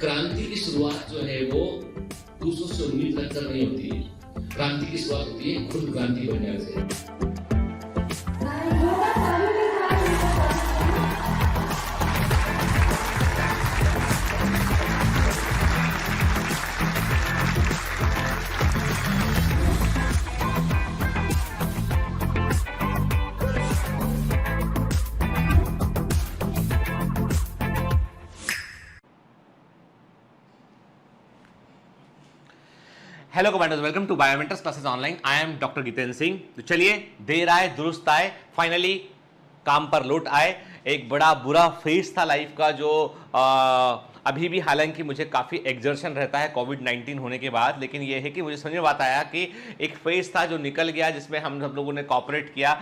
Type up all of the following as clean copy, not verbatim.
क्रांति की शुरुआत जो है वो दूसरों से उम्मीद रखकर नहीं होती है। क्रांति की शुरुआत होती है खुद क्रांति बनने से। Hello commanders, welcome to Biomentors classes online. I am doctor Jitendra Singh. तो चलिए, देर आए दुरुस्त आए, फाइनली काम पर लौट आए। एक बड़ा बुरा फेज था लाइफ का जो अभी भी हालांकि मुझे काफ़ी एक्सर्शन रहता है कोविड-19 होने के बाद, लेकिन यह है कि मुझे समझ में बात आया कि एक फेज था जो निकल गया, जिसमें हम सब लोगों ने कॉपरेट किया।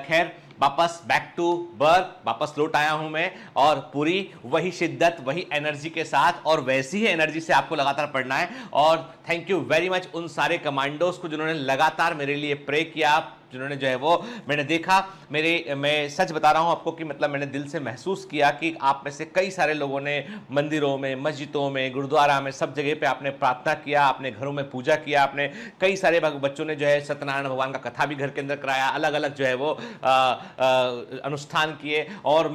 खैर, वापस बैक टू बर्थ, वापस लौट आया हूं मैं, और पूरी वही शिद्दत, वही एनर्जी के साथ, और वैसी ही एनर्जी से आपको लगातार पढ़ना है। और थैंक यू वेरी मच उन सारे कमांडोज को जिन्होंने लगातार मेरे लिए प्रे किया, जिन्होंने जो है वो मैंने देखा, मैं सच बता रहा हूं आपको कि मतलब मैंने दिल से महसूस किया कि आप में से कई सारे लोगों ने मंदिरों में, मस्जिदों में, गुरुद्वारा में, सब जगह पे आपने प्रार्थना किया, आपने घरों में पूजा किया, आपने कई सारे बच्चों ने जो है सत्यनारायण भगवान का कथा भी घर के अंदर कराया, अलग अलग जो है वो अनुष्ठान किए। और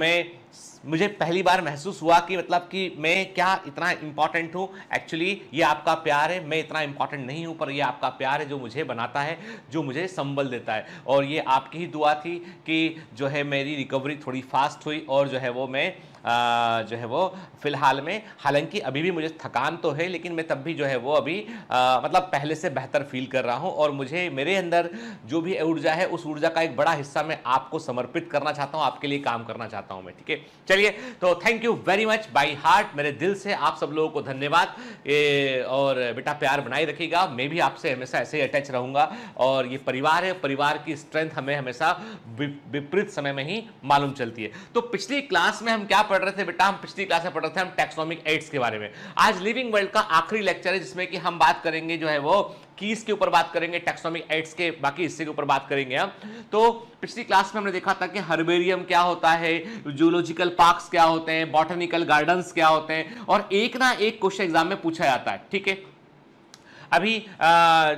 मुझे पहली बार महसूस हुआ कि मतलब कि मैं क्या इतना इंपॉर्टेंट हूँ। एक्चुअली ये आपका प्यार है, मैं इतना इंपॉर्टेंट नहीं हूँ, पर ये आपका प्यार है जो मुझे बनाता है, जो मुझे संबल देता है। और ये आपकी ही दुआ थी कि जो है मेरी रिकवरी थोड़ी फास्ट हुई, और जो है वो मैं जो है वो फिलहाल में, हालांकि अभी भी मुझे थकान तो है, लेकिन मैं तब भी जो है वो अभी मतलब पहले से बेहतर फील कर रहा हूँ। और मुझे मेरे अंदर जो भी ऊर्जा है, उस ऊर्जा का एक बड़ा हिस्सा मैं आपको समर्पित करना चाहता हूँ, आपके लिए काम करना चाहता हूँ मैं। ठीक है, चलिए, तो thank you very much by heart, मेरे दिल से आप सब लोगों को धन्यवाद। और बेटा प्यार बनाए रखिएगा, मैं भी आपसे हमेशा ऐसे ही अटैच रहूंगा। और ये परिवार है, परिवार की स्ट्रेंथ हमें हमेशा विपरीत समय में ही मालूम चलती है। तो पिछली क्लास में हम क्या पढ़ रहे थे बेटा? हम पिछली क्लास में पढ़ रहे थे हम टैक्सोनॉमिक एड्स के बारे में। आज लिविंग वर्ल्ड का आखिरी लेक्चर है, जिसमें कि हम बात करेंगे जो है वो कीज के ऊपर बात करेंगे, टैक्सोनॉमिक एड्स के बाकी हिस्से के ऊपर बात करेंगे हम। तो पिछली क्लास में हमने देखा था कि हर्बेरियम क्या होता है, जूलॉजिकल पार्क्स क्या होते हैं, बॉटनिकल गार्डन्स क्या होते हैं, और एक ना एक क्वेश्चन एग्जाम में पूछा जाता है। ठीक है, अभी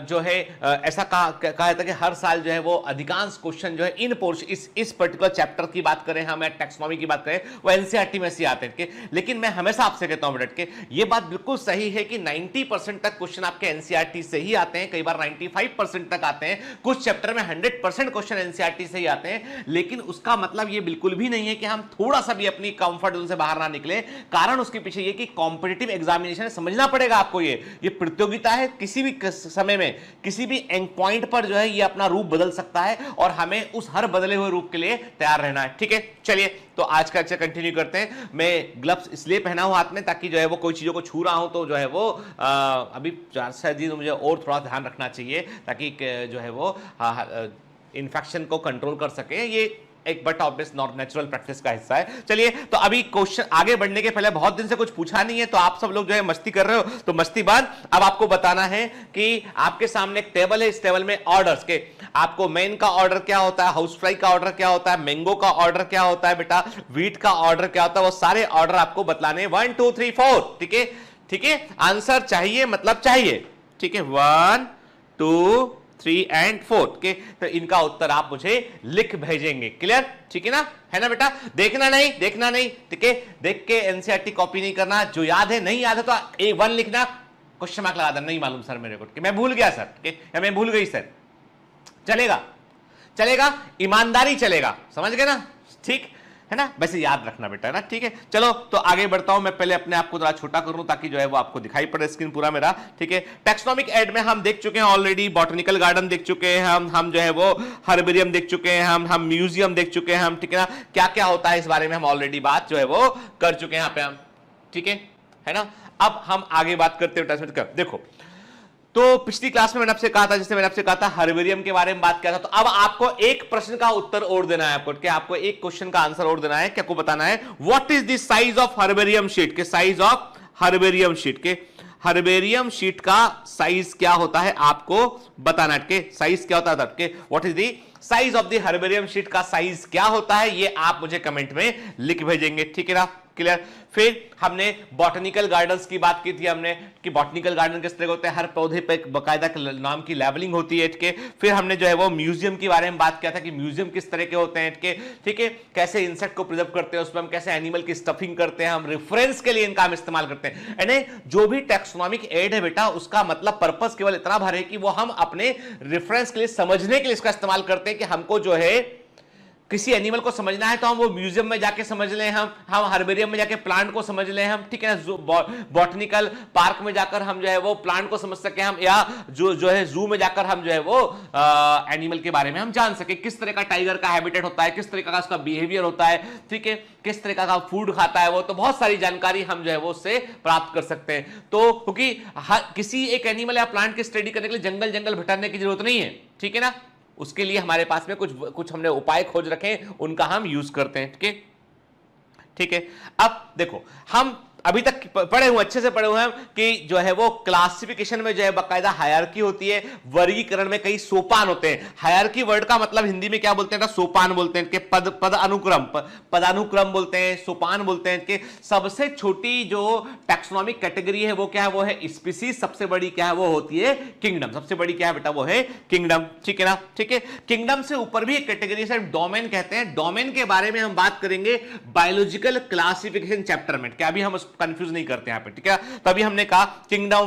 जो है ऐसा कहा जाता है कि हर साल जो है वो अधिकांश क्वेश्चन जो है इन पोर्शन इस पर्टिकुलर चैप्टर की बात करें, हम टैक्सोनॉमी की बात करें, वो एनसीईआरटी में से आते हैं। लेकिन मैं हमेशा आपसे कहता हूं बेटा के ये बात बिल्कुल सही है कि 90% तक क्वेश्चन आपके एनसीईआरटी से ही आते हैं, कई बार 95% तक आते हैं, कुछ चैप्टर में 100% क्वेश्चन एनसीईआरटी से ही आते हैं। लेकिन उसका मतलब ये बिल्कुल भी नहीं है कि हम थोड़ा सा भी अपनी कंफर्ट जोन से बाहर ना निकले। कारण उसके पीछे ये कि कॉम्पिटिटिव एग्जामिनेशन समझना पड़ेगा आपको, ये प्रतियोगिता है, किसी भी समय में किसी भी एंड पॉइंट पर जो है ये अपना रूप बदल सकता है, और हमें उस हर बदले हुए रूप के लिए तैयार रहना है। ठीक है, चलिए, तो आज का अच्छा कंटिन्यू करते हैं। मैं ग्लव्स इसलिए पहना हूं हाथ में ताकि जो है वो कोई चीजों को छू रहा हूं तो जो है वो अभी 4 दिन मुझे और थोड़ा ध्यान रखना चाहिए, ताकि जो है वो इन्फेक्शन को कंट्रोल कर सके। ये एक बट ऑब्वियस नेचुरल प्रैक्टिस का हिस्सा है। चलिए, तो अभी क्वेश्चन आगे बढ़ने के पहले, बहुत दिन से कुछ पूछा नहीं है, तो आप सब लोग जो है मस्ती कर रहे हो, तो मस्ती बाद अब आपको बताना है कि आपके सामने एक टेबल है, इस टेबल में ऑर्डर्स के, आपको मेन का ऑर्डर क्या होता है, हाउस फ्लाई का ऑर्डर क्या होता है, मैंगो का ऑर्डर क्या होता है बेटा, व्हीट का ऑर्डर क्या होता है, वो सारे ऑर्डर आपको बतलाने 1 2 3 4। ठीक है, ठीक है, आंसर चाहिए मतलब चाहिए। ठीक है, 1 2 3 एंड 4 के, तो इनका उत्तर आप मुझे लिख भेजेंगे। क्लियर? ठीक है ना, है ना बेटा? देखना नहीं, ठीक है, देख के एनसीईआरटी कॉपी नहीं करना, जो याद है, नहीं याद है तो A1 लिखना, क्वेश्चन मार्क लगा देना, नहीं मालूम सर मेरे को, मैं भूल गया सर, या मैं भूल गई सर। चलेगा, ईमानदारी चलेगा, समझ गए ना? ठीक है ना, वैसे याद रखना बेटा, है ना? ठीक है, चलो, तो आगे बढ़ता हूं। मैं पहले अपने आप को थोड़ा छोटा कर लूं ताकि जो है वो आपको दिखाई पड़े स्क्रीन पूरा मेरा। ठीक है, टैक्सोनॉमिक एड में हम देख चुके हैं ऑलरेडी, बॉटनिकल गार्डन देख चुके हैं हम जो है वो हर्बेरियम देख चुके हैं हम म्यूजियम देख चुके हैं हम। ठीक है ना, क्या क्या होता है इस बारे में हम ऑलरेडी बात जो है वो कर चुके हैं यहाँ पे हम। ठीक है ना, अब हम आगे बात करते हैं। देखो, तो पिछली क्लास में मैंने आपसे कहा था, जैसे मैंने आपसे कहा था हर्बेरियम के बारे में बात किया था, तो अब आपको एक प्रश्न का उत्तर और देना है आपको, क्या आपको एक क्वेश्चन का आंसर और देना है, क्या आपको बताना है what is the size of herbarium sheet के, साइज ऑफ हर्बेरियम शीट के, हर्बेरियम शीट का साइज क्या होता है आपको बताना है। के साइज क्या होता है के, what is the size of the herbarium sheet का साइज क्या होता है, ये आप मुझे कमेंट में लिख भेजेंगे। ठीक है ना, क्लियर। फिर हमने बॉटनिकल गार्डन्स की बात की थी हमने कि बॉटनिकल गार्डन किस तरह के होते हैं, हर पौधे पे बकायदा नाम की लेबलिंग होती है के। फिर हमने जो है वो म्यूजियम के बारे में बात किया था कि म्यूजियम किस तरह के होते हैं के, ठीक है, कैसे इंसेक्ट को प्रिजर्व करते हैं, उसमें हम कैसे एनिमल की स्टफिंग करते हैं, हम रेफरेंस के लिए इनका हम इस्तेमाल करते हैं। यानी जो भी टैक्सोनॉमिक एड है बेटा, उसका मतलब पर्पस केवल इतना भर है कि वो हम अपने रेफरेंस के लिए, समझने के लिए इसका इस्तेमाल करते हैं कि हमको जो है किसी एनिमल को समझना है तो हम वो म्यूजियम में जाके समझ लें, हम हर्बेरियम में जाके प्लांट को समझ लें हम, ठीक है ना, बॉटनिकल पार्क में जाकर हम जो है वो प्लांट को समझ सके हम, या जो है जू में जाकर हम जो है वो एनिमल के बारे में हम जान सके, किस तरह का टाइगर का हैबिटेट होता है, किस तरह का उसका बिहेवियर होता है, ठीक है, किस तरह का फूड खाता है वो, तो बहुत सारी जानकारी हम जो है वो उससे प्राप्त कर सकते हैं। तो क्योंकि किसी एक एनिमल या प्लांट की स्टडी करने के लिए जंगल जंगल भटकने की जरूरत नहीं है, ठीक है ना, उसके लिए हमारे पास में कुछ हमने उपाय खोज रखे, उनका हम यूज करते हैं, ठीक है, ठीक है। अब देखो, हम अभी तक पढ़े हुए, अच्छे से पढ़े हुए हैं कि जो है वो क्लासिफिकेशन में जो है बाकायदा हायरार्की होती है, वर्गीकरण में कई सोपान होते हैं। हायरार्की वर्ड का मतलब हिंदी में क्या बोलते हैं, सोपान बोलते हैं, कि पदानुक्रम बोलते हैं, सोपान बोलते हैं। कि सबसे छोटी जो टैक्सोनॉमिक कैटेगरी है वो क्या है, वो है स्पीसीज। सबसे बड़ी क्या है, वो होती है किंगडम। सबसे बड़ी क्या है बेटा, वो है किंगडम, ठीक है ना, ठीक है। किंगडम से ऊपर भी एक कैटेगरी है, डोमेन कहते हैं। डोमेन के बारे में हम बात करेंगे बायोलॉजिकल क्लासिफिकेशन चैप्टर में, क्या अभी हम कंफ्यूज नहीं करते यहां पे, ठीक है। तभी हमने कहा kingdom,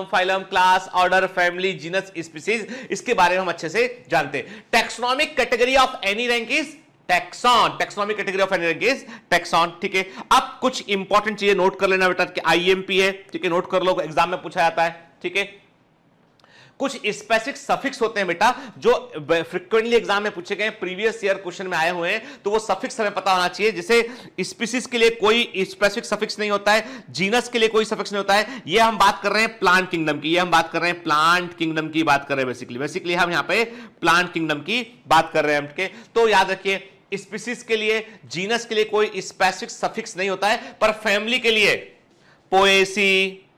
phylum, class, order, family, genus, species, इसके बारे में हम अच्छे से जानते हैं। Taxonomic category of any rank is taxon. Taxonomic category of any rank is taxon, ठीक है। अब कुछ इंपॉर्टेंट चीजें नोट कर लेना बेटा, कि आईएमपी है, ठीक है, नोट कर लो, एग्जाम में पूछा जाता है, ठीक है। कुछ स्पेसिफिक सफिक्स होते हैं बेटा जो फ्रीक्वेंटली एग्जाम में पूछे गए, प्रीवियस ईयर क्वेश्चन में आए हुए हैं, तो वो सफिक्स हमें पता होना चाहिए। जैसे स्पीसीज के लिए कोई स्पेसिफिक सफिक्स नहीं होता है, जीनस के लिए कोई सफिक्स नहीं होता है। ये हम बात कर रहे हैं प्लांट किंगडम की, ये हम बात कर रहे हैं प्लांट किंगडम की बात कर रहे हैं। बेसिकली हम यहां पे प्लांट किंगडम की बात कर रहे हैं, तो याद रखिए स्पीसीज के लिए, जीनस के लिए कोई स्पेसिफिक सफिक्स नहीं होता है, पर फैमिली के लिए पोएसी,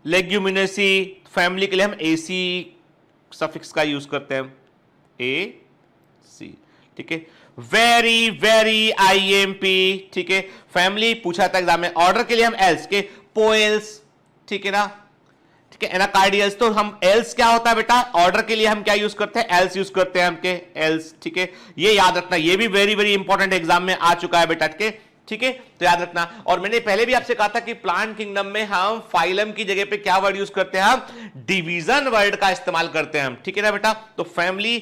लेग्यूमिनेसी, फैमिली के लिए हम एसी सफिक्स का यूज करते हैं, ए सी, ठीक है। वेरी वेरी आईएमपी, ठीक है। फैमिली पूछा था एग्जाम में। ऑर्डर के लिए हम एल्स के, पोएल्स, ठीक है ना, ठीक है, एनाकार्डियल्स। तो हम एल्स क्या होता है बेटा, ऑर्डर के लिए हम क्या यूज करते हैं, एल्स यूज करते हैं हम के, एल्स, ठीक है। ये याद रखना, ये भी वेरी वेरी इंपॉर्टेंट एग्जाम में आ चुका है बेटा, ठीक है, तो याद रखना। और मैंने पहले भी आपसे कहा था कि प्लांट किंगडम में हम फाइलम की जगह पे क्या वर्ड यूज करते हैं, हम डिवीजन वर्ड का इस्तेमाल करते हैं हम, ठीक है ना बेटा। तो फैमिली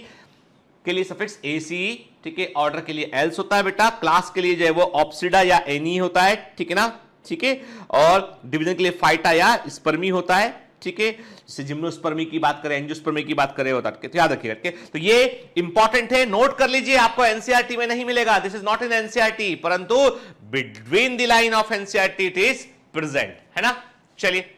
के लिए सफिक्स एसी, ठीक है, ऑर्डर के लिए एल्स होता है बेटा, क्लास के लिए जो है वो ऑप्सिडा या एनी होता है, ठीक है ना, ठीक है, और डिवीजन के लिए फाइटा या स्पर्मी होता है, ठीक है। जैसे जिम्नोस्पर्मी की बात करें, एंजियोस्पर्मी की बात करें होता है, तो याद रखिएगा। तो ये इंपॉर्टेंट है, नोट कर लीजिए, आपको एनसीईआरटी में नहीं मिलेगा, this is not in NCERT, परंतु between the line of NCERT it is present, है ना। चलिए,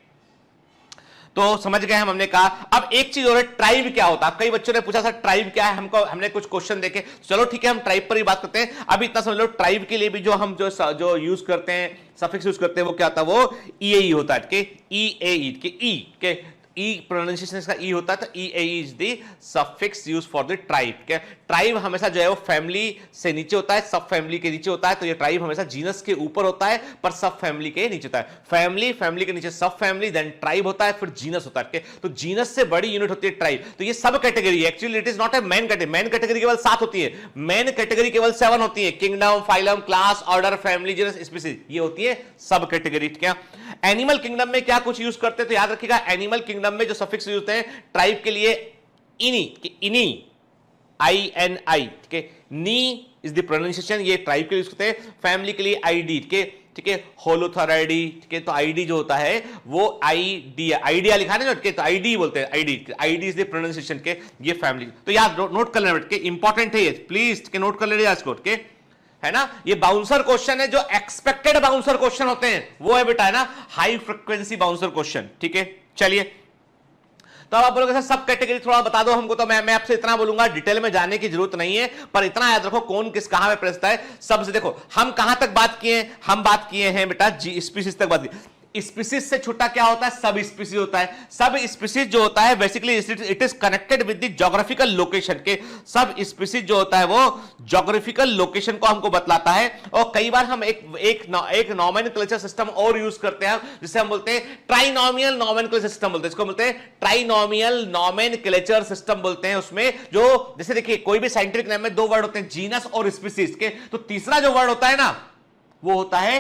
तो समझ गए हमने कहा। अब एक चीज और है, ट्राइब क्या होता है। कई बच्चों ने पूछा सर ट्राइब क्या है, हमने कुछ क्वेश्चन देखे, चलो ठीक है हम ट्राइब पर ही बात करते हैं। अब इतना समझ लो, ट्राइब के लिए भी जो यूज करते हैं, सफिक्स यूज करते हैं, वो क्या होता है, वो ईएई होता है, के ईएई के ई के ई प्रोनाउंसिएशन इसका ई होता है, तो ईएई is the suffix use for the tribe. क्या ट्राइब हमेशा जो है वो फैमिली से नीचे होता है, सब फैमिली के नीचे होता है, तो ये ट्राइब हमेशा जीनस के ऊपर होता है, पर सब फैमिली के नीचे होता है। फैमिली के नीचे सब फैमिली, देन ट्राइब होता है, फिर जीनस होता है। तो जीनस से बड़ी यूनिट होती है ट्राइब। तो ये सब कैटेगरी है, actually it is not a main category. Main category केवल 7 होती है, मेन कैटेगरी केवल 7 होती है, kingdom, phylum, class, order, family, genus, species, ये होती है सब कैटेगरी। क्या एनिमल किंगडम में क्या कुछ यूज करते हैं, तो याद रखिएगा एनिमल किंगडम में जो सफिक्स यूज होते हैं, ट्राइब के लिए इनी, INI, ठीक है, नी इज द प्रोनाउंसिएशन, ये ट्राइब के लिए यूज करते हैं। फैमिली के लिए ID, ठीक है, होलोथोराइडी, ठीक है, तो ID जो होता है वो ID, आइडिया लिखा है ना, तो ID बोलते हैं, ID इज द प्रोनाउंसिएशन के, ये फैमिली। तो याद नोट कर लेना, इंपॉर्टेंट है ये, प्लीज नोट कर लेना इसको, है ना। ये बाउंसर क्वेश्चन है, जो एक्सपेक्टेड बाउंसर क्वेश्चन होते हैं वो है बेटा, है ना, हाई फ्रीक्वेंसी बाउंसर क्वेश्चन, ठीक है। चलिए, तो आप बोलोगे सर सब कैटेगरी थोड़ा बता दो हमको, तो मैं आपसे इतना बोलूंगा, डिटेल में जाने की जरूरत नहीं है, पर इतना याद रखो कौन किस कहां में प्रश्न है। सबसे देखो हम कहां तक बात किए हैं, हम बात किए हैं बेटा जी स्पीसीज तक बात की। स्पीसीज से छोटा क्या होता है? सब स्पीसीज होता है। सब स्पीसीज जो होता है basically it is connected with the geographical location के। सब स्पीसीज जो होता है वो ज्योग्राफिकल लोकेशन को हमको बतलाता है। और कई बार हम एक नॉमेनक्लेचर सिस्टम और यूज करते हैं जिसे हम बोलते हैं ट्राइनोमियल नॉमेनक्लेचर सिस्टम बोलते हैं। इसको बोलते हैं ट्राइनोमियल नॉमेनक्लेचर सिस्टम बोलते हैं। उसमें जो जैसे देखिए कोई भी साइंटिफिक नेम में दो वर्ड होते हैं, जीनस और स्पीसीज के, तो तीसरा जो वर्ड होता है ना वो होता है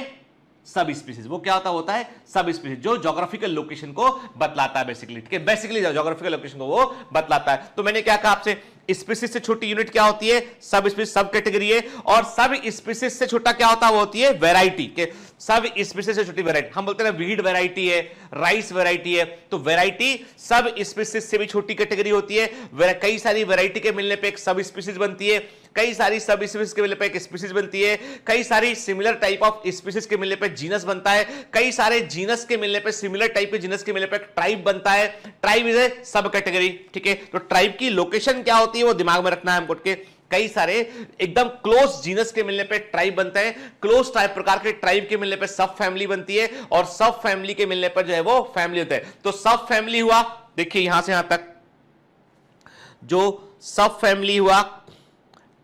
सब स्पीसीज। वो क्या होता है सब स्पीसीज, जो ज्योग्राफिकल लोकेशन को बतलाता है बेसिकली। ठीक है, बेसिकली ज्योग्राफिकल लोकेशन को वो बतलाता है। तो मैंने क्या कहा आपसे, स्पीसीज से छोटी यूनिट क्या होती है? सब स्पीसीज, सब कैटेगरी है। और सब स्पीसीज से छोटा क्या होता है? वो होती है वैरायटी के। सब स्पीसीज से छोटी वैरायटी, हम बोलते हैं ना वीड वैरायटी है, राइस वैरायटी है, तो वैरायटी सब स्पीसीज से भी छोटी कैटेगरी होती है। कई सारी वैरायटी के मिलने पे एक सब स्पीसीज बनती है, कई सारी सब स्पीसीज के मिलने पे एक स्पीसीज बनती है, कई सारी सिमिलर टाइप ऑफ स्पीसीज के मिलने पे जीनस बनता है, कई सारे जीनस के मिलने पे, सिमिलर टाइप के जीनस के मिलने पे ट्राइब बनता है। ट्राइब इज ए सब कैटेगरी। ठीक है, तो ट्राइब की लोकेशन क्या होती है वो दिमाग में रखना है हमको। कई सारे एकदम क्लोज जीनस के मिलने पे ट्राइब बनते हैं, क्लोज टाइप प्रकार के ट्राइब के मिलने पे सब फैमिली बनती है, और सब फैमिली के मिलने पर जो है वो फैमिली होता है। तो सब फैमिली हुआ, देखिए यहां से यहां तक जो सब फैमिली हुआ,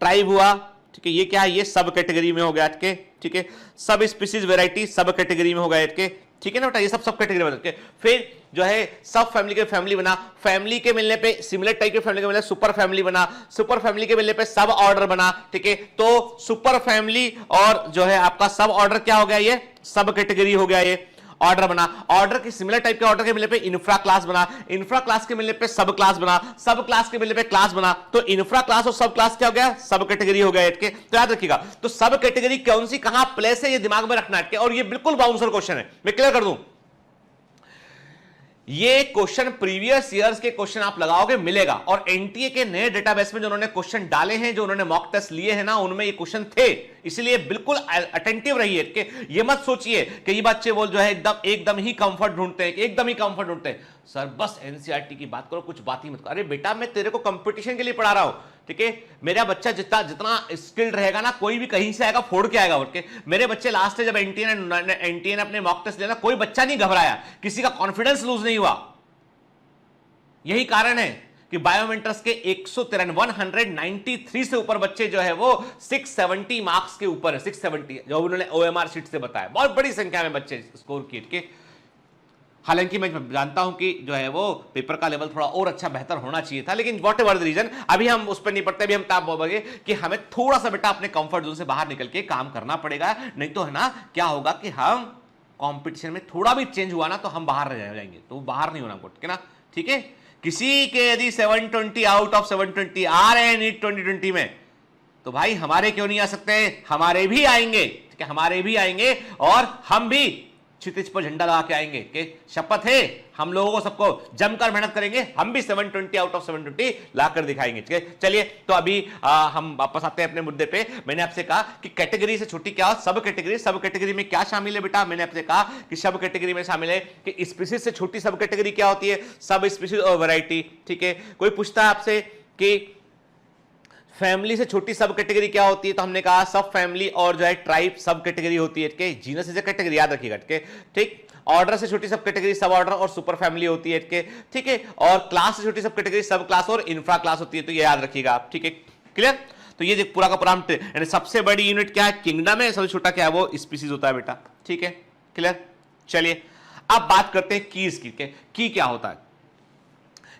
ट्राइब हुआ, ठीक है, ये क्या है? ये सब कैटेगरी में हो गया। ठीक है, सब स्पीसीज वैरायटी सब कैटेगरी में हो गया। ठीक है ना बेटा, ये सब कैटेगरी बन के फिर जो है सब फैमिली के फैमिली बना, फैमिली के मिलने पे सिमिलर टाइप के फैमिली के मिलने सुपर फैमिली बना, सुपर फैमिली के मिलने पे सब ऑर्डर बना। ठीक है, तो सुपर फैमिली और जो है आपका सब ऑर्डर क्या हो गया? ये सब कैटेगरी हो गया, ये ऑर्डर बना। ऑर्डर के सिमिलर टाइप के ऑर्डर के मिलने पे इंफ्रा क्लास बना, इंफ्रा क्लास के मिलने पे सब क्लास बना, सब क्लास के मिलने पे क्लास बना। तो इंफ्रा क्लास और सब क्लास क्या हो गया? सब कैटेगरी हो गया। तो याद रखिएगा, तो सब कैटेगरी कौन सी कहां प्लेस है ये दिमाग में रखना है। और ये बिल्कुल बाउंसर क्वेश्चन है, मैं क्लियर कर दूं। ये क्वेश्चन प्रीवियस ईयर्स के क्वेश्चन आप लगाओगे मिलेगा, और एनटीए के नए डेटाबेस में जो उन्होंने क्वेश्चन डाले हैं, जो उन्होंने मॉक टेस्ट लिए हैं ना, उनमें ये क्वेश्चन थे। इसलिए बिल्कुल अटेंटिव रहिए कि ये मत सोचिए कि ये बच्चे बोल जो है एकदम ही कंफर्ट ढूंढते हैं, एकदम ही कंफर्ट ढूंढते हैं। सर बस एनसीईआरटी की बात करो, कुछ बात ही मत करो। अरे बेटा मैं तेरे को कंपटीशन के लिए पढ़ा रहा हूं। ठीक है, मेरा बच्चा जितना स्किल्ड रहेगा ना, कोई भी कहीं से आएगा फोड़ के आएगा। ओके, मेरे बच्चे लास्ट जब एनटीए ने अपने मॉक टेस्ट लिया ना, कोई बच्चा नहीं घबराया, किसी का कॉन्फिडेंस लूज नहीं हुआ। यही कारण है कि बायोमेंटर्स के 193 से ऊपर बच्चे जो है वो 670 मार्क्स के ऊपर है। 670 जो उन्होंने ओएमआर शीट से बताया, बहुत बड़ी संख्या में बच्चे स्कोर किए के। हालांकि मैं जानता हूं कि जो है वो पेपर का लेवल थोड़ा और अच्छा बेहतर होना चाहिए था, लेकिन वॉट एवर द रीजन, अभी हम उस पर नहीं पढ़ते। अभी हम ताब बोलेंगे कि हमें थोड़ा सा बेटा अपने कंफर्ट जोन से बाहर निकल के काम करना पड़ेगा, नहीं तो है ना क्या होगा कि हम कंपटीशन में थोड़ा भी चेंज हुआ ना तो हम बाहर रह जाएंगे। तो बाहर नहीं होना हमको, ना। ठीक है, किसी के यदि 720 आउट ऑफ 720 आ रहे हैं नीट 2020 में, तो भाई हमारे क्यों नहीं आ सकते? हमारे भी आएंगे। ठीक है, हमारे भी आएंगे, और हम भी क्षितिज पर झंडा लगा के आएंगे कि शपथ है हम लोगों को सबको जमकर मेहनत करेंगे, हम भी 720 आउट ऑफ 720 लाकर दिखाएंगे। ठीक है, चलिए तो अभी हम वापस आते हैं अपने मुद्दे पे। मैंने आपसे कहा कि कैटेगरी से छोटी क्या? सब कैटेगरी। सब कैटेगरी में क्या शामिल है बेटा? मैंने आपसे कहा कि सब कैटेगरी में शामिल है कि स्पीसीज से छोटी सब कैटेगरी क्या होती है? सब स्पीसीज और वैरायटी। ठीक है, कोई पूछता है आपसे कि फैमिली से छोटी सब कैटेगरी क्या होती है, तो हमने कहा सब फैमिली और जो है ट्राइब सब कैटेगरी होती है। जीनस इज ए कैटेगरी, याद रखिएगा। ठीक, ऑर्डर से छोटी सब कैटेगरी सब ऑर्डर और सुपर फैमिली होती है। ठीक है, और क्लास से छोटी सब कैटेगरी सब क्लास और इंफ्रा क्लास होती है। तो ये याद रखिएगा आप। ठीक है, क्लियर? तो ये पूरा का पूरा यानी सबसे बड़ी यूनिट क्या है? किंगडम है। सबसे छोटा क्या है? वो स्पीसीज होता है बेटा। ठीक है, क्लियर? चलिए अब बात करते हैं कीज की। की क्या होता है?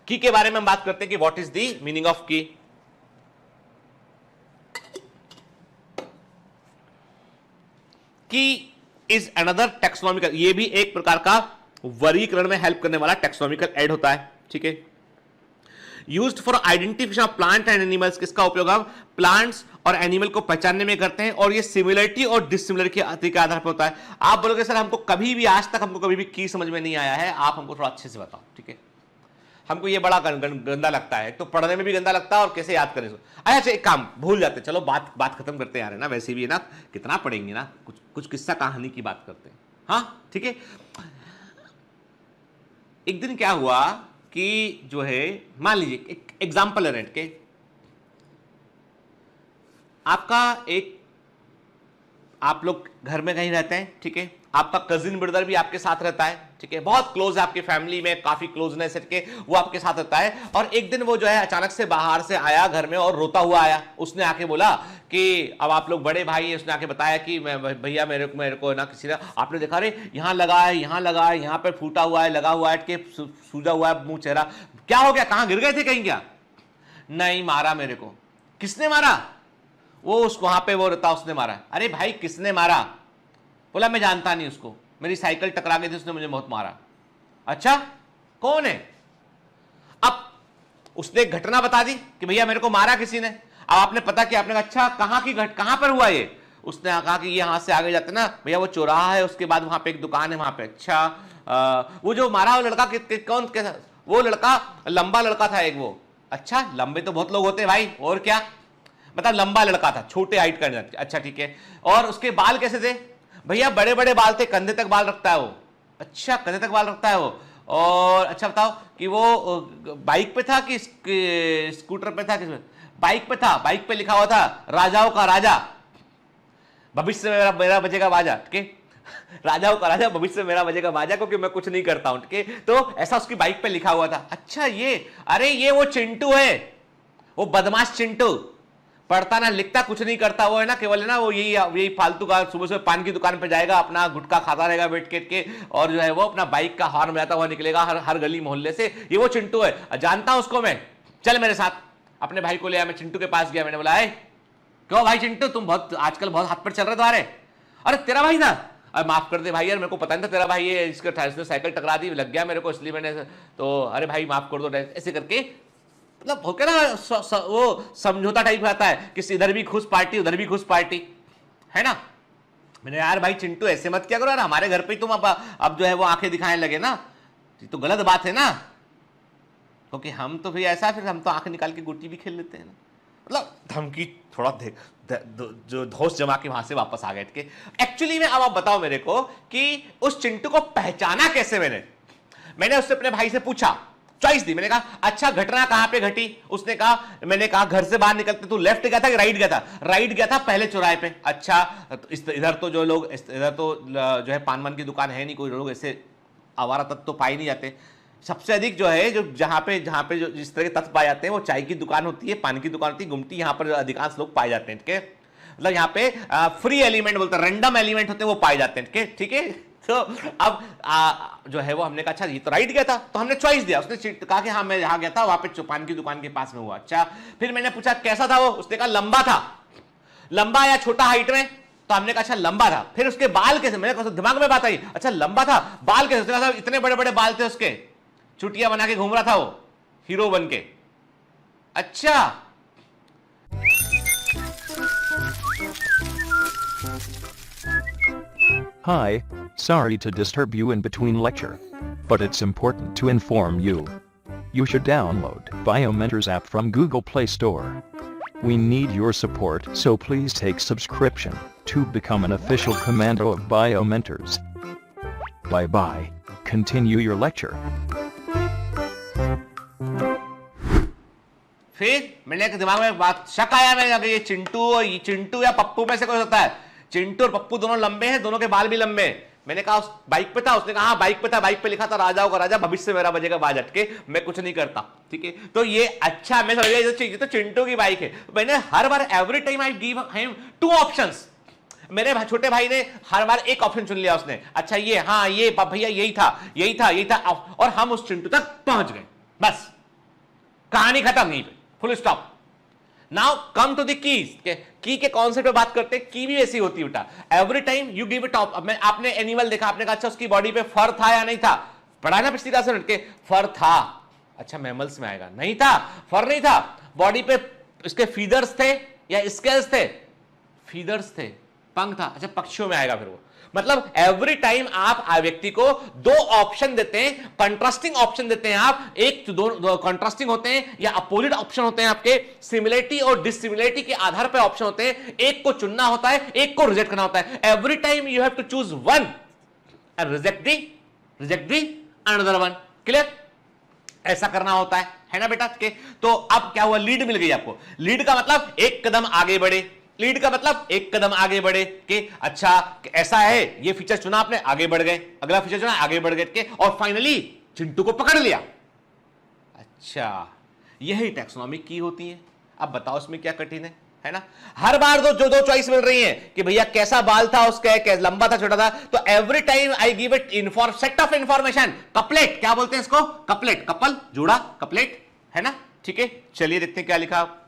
की के बारे में हम बात करते हैं कि what is the meaning of की। की इज अनदर टेक्सोनॉमिकल, ये भी एक प्रकार का वर्गीकरण में हेल्प करने वाला टेक्सोनॉमिकल एड होता है। ठीक है, used for identification of plant and animals, किसका उपयोग हम प्लांट्स और एनिमल को पहचानने में करते हैं, और ये सिमिलरिटी और डिसिमिलरिटी के आधार पर होता है। आप बोलोगे सर हमको कभी भी आज तक हमको कभी भी की समझ में नहीं आया है, आप हमको थोड़ा अच्छे से बताओ। ठीक है, हमको ये बड़ा गंदा लगता है, तो पढ़ने में भी गंदा लगता है और कैसे याद करें। अच्छा एक काम भूल जाते, चलो बात खत्म करते हैं यार, है ना, वैसे भी है ना, कितना पढ़ेंगे ना, कुछ किस्सा कहानी की बात करते हैं। हाँ ठीक है, एक दिन क्या हुआ कि जो है मान लीजिए एक एग्जाम्पल है के आपका एक, आप लोग घर में कहीं रहते हैं, ठीक है, आपका कजिन ब्रदर भी आपके साथ रहता है, ठीक है, बहुत क्लोज है आपकी फैमिली में, काफी क्लोजनेस है, वो आपके साथ रहता है। और एक दिन वो जो है अचानक से बाहर से आया घर में और रोता हुआ आया। उसने आके बोला कि अब आप लोग बड़े भाई है, उसने आके बताया कि भैया मेरे को ना किसी ने, आपने देखा रे यहाँ लगा है, यहाँ लगा है, यहाँ पे फूटा हुआ है, लगा हुआ है, के सूजा हुआ है मुंह चेहरा, क्या हो गया, कहाँ गिर गए थे कहीं क्या? नहीं मारा मेरे को। किसने मारा? वो उसको वहां पे वो रहता, उसने मारा। अरे भाई किसने मारा? बोला मैं जानता नहीं उसको, मेरी साइकिल टकरा गई थी, उसने मुझे बहुत मारा। अच्छा कौन है? अब उसने एक घटना बता दी कि भैया मेरे को मारा किसी ने। अब आपने पता किया, आपने कहा अच्छा कहां पर हुआ ये? उसने कहा कि ये यहां से आगे जाते ना भैया वो चौराहा है, उसके बाद वहां पे एक दुकान है वहां पे। अच्छा वो जो मारा वो लड़का कौन कैसा? वो लड़का लंबा लड़का था एक वो। अच्छा लंबे तो बहुत लोग होते हैं भाई, और क्या? मतलब लंबा लड़का था, छोटे हाइट का। अच्छा ठीक है। और उसके बाल कैसे थे? भैया बड़े बड़े बाल थे, कंधे तक बाल रखता है वो। अच्छा कंधे तक बाल रखता है वो। और अच्छा बताओ कि वो बाइक पे था कि स्कूटर पे था? किसमें? बाइक पे था। बाइक पे लिखा हुआ था राजाओं का राजा, भविष्य में मेरा बजेगा बाजा, ठीक है, राजाओं का राजा, भविष्य में मेरा बजेगा बाजा, क्योंकि मैं कुछ नहीं करता हूं, ठीक है। तो ऐसा उसकी बाइक पे लिखा हुआ था। अच्छा ये, अरे ये वो चिंटू है, वो बदमाश चिंटू, पढ़ता ना लिखता कुछ नहीं करता, वो है ना केवल है ना वो यही फालतू का, सुबह सुबह पान की दुकान पे जाएगा, अपना गुटखा खाता रहेगा बैठ के, और जो है वो अपना बाइक का हॉर्न बजाता हुआ निकलेगा हर गली मोहल्ले से। ये वो चिंटू है, जानता हूं उसको मैं, चल मेरे साथ। अपने भाई को ले आया, मैं चिंटू के पास गया, मैंने बोला है क्यों भाई चिंटू तुम बहुत आजकल बहुत हाथ पर चल रहे तुम्हारे? अरे तेरा भाई था? अरे माफ कर दे भाई यार, मेरे को पता नहीं था तेरा भाई है, इसके साइकिल टकरा दी, लग गया मेरे को, इसलिए मैंने तो अरे भाई माफ कर दो, ऐसे करके मतलब हो क्या ना वो समझौता टाइप आता है कि इधर भी खुश पार्टी उधर भी खुश पार्टी, है ना। मैंने यार भाई चिंटू ऐसे मत क्या करो यार, हमारे घर पे तुम अब जो है वो आंखें दिखाने लगे ना, तो गलत बात है ना, क्योंकि हम तो फिर ऐसा, फिर हम तो आंखें निकाल के गुट्टी भी खेल लेते हैं ना। मतलब धमकी थोड़ा जो धौस जमा के वहां से वापस आ गए थे। एक्चुअली में अब आप बताओ मेरे को कि उस चिंटू को पहचाना कैसे? मैंने उससे अपने भाई से पूछा, चॉइस दी, मैंने कहा अच्छा घटना कहां पे घटी? उसने कहा, मैंने कहा घर से बाहर निकलते तू लेफ्ट गया था कि राइट गया था? राइट गया था पहले चौराहे पे। अच्छा इधर तो जो लोग इधर तो जो है पान की दुकान है नहीं, कोई लोग ऐसे आवारा तत्व तो पाए नहीं जाते। सबसे अधिक जो है जो जहां पे जो जिस तरह के तत्व पाए जाते हैं वो चाय की दुकान होती है, पान की दुकान होती है, गुमटी, यहाँ पर अधिकांश लोग पाए जाते हैं, ठीक है। मतलब यहाँ पे फ्री एलिमेंट बोलते हैं, रैंडम एलिमेंट होते हैं, वो पाए जाते हैं, ठीक है। तो अब जो है वो हमने कहा अच्छा ये तो राइट गया था, तो हमने चॉइस दिया। उसने कहा कि हाँ मैं यहाँ गया था, वहां पे पान की दुकान के पास में हुआ। अच्छा फिर मैंने पूछा कैसा था वो? उसने कहा लंबा था। लंबा या छोटा हाइट में? तो हमने कहा अच्छा लंबा था। फिर उसके बाल कैसे? मेरे दिमाग में बात आई, अच्छा लंबा था, बाल कैसे? उसने कहा इतने बड़े बड़े बाल थे उसके, चुटिया बना के घूम रहा था वो हीरो बन के। अच्छा Hi, sorry to disturb you in between lecture, but it's important to inform you. You should download BioMentors app from Google Play Store. We need your support, so please take subscription to become an official commando of BioMentors. Bye bye. Continue your lecture. फिर मैंने दिमाग में बात शक आया, मैं ये चिंटू या पप्पू में से कोई होता है। चिंटू और पप्पू दोनों लंबे हैं, दोनों के बाल भी लंबे हैं। मैंने कहा उस बाइक पे था? उसने कहा हाँ बाइक पे था, बाइक पे लिखा था राजाओं का राजा, भविष्य मेरा बजेगा बाजा, के मैं कुछ नहीं करता, ठीक है। तो ये अच्छा मैं समझ गया ये तो चिंटू की बाइक है। मैंने हर बार every time I give him 2 options. मेरे छोटे भाई ने हर बार एक ऑप्शन चुन लिया उसने, अच्छा ये, हाँ ये भैया यही था, और हम उस चिंटू तक पहुंच गए, बस कहानी खत्म यहीं पे, full stop. Now come to the key के कॉन्सेप्ट पे बात करते हैं। की भी ऐसी होती है बेटा, every time you give it op. आपने एनिमल देखा, आपने कहा अच्छा उसकी बॉडी पे फर था या नहीं था? पढ़ा ना पिछली क्लास में के फर था। अच्छा मैमल्स में आएगा, नहीं था, फर नहीं था। बॉडी पे इसके फीदर्स थे या स्केल्स थे? फीदर्स थे। पंख था? अच्छा पक्षियों में आएगा फिर वो। मतलब एवरी टाइम आप व्यक्ति को 2 ऑप्शन देते हैं, कंट्रास्टिंग ऑप्शन देते हैं आप, एक तो दो कंट्रास्टिंग होते हैं या अपोजिट ऑप्शन होते हैं आपके, सिमिलरिटी और डिसिमिलरिटी के आधार पर ऑप्शन होते हैं। एक को चुनना होता है, एक को रिजेक्ट करना होता है। Every time you have to choose one and reject the another one. Clear? ऐसा करना होता है ना बेटा के। तो अब क्या हुआ, लीड मिल गई आपको। लीड का मतलब एक कदम आगे बढ़े, लीड का मतलब एक कदम आगे बढ़े कि अच्छा ऐसा है, ये फीचर चुना आपने, आगे बढ़ गए, अगला फीचर चुना, आगे बढ़ गए के, और फाइनली चिंटू को पकड़ लिया। अच्छा, यही टैक्सोनॉमी की होती है। अब बताओ इसमें क्या कठिन है ना? हर बार जो दो चॉइस मिल रही है कि भैया कैसा बाल था उसका, कैसा लंबा था, छोटा था, तो every time I give it set of information, couplet, क्या बोलते हैं इसको, कपलेट, कपल, जोड़ा, कपलेट, है ना? ठीक है, चलिए देखते हैं क्या लिखा।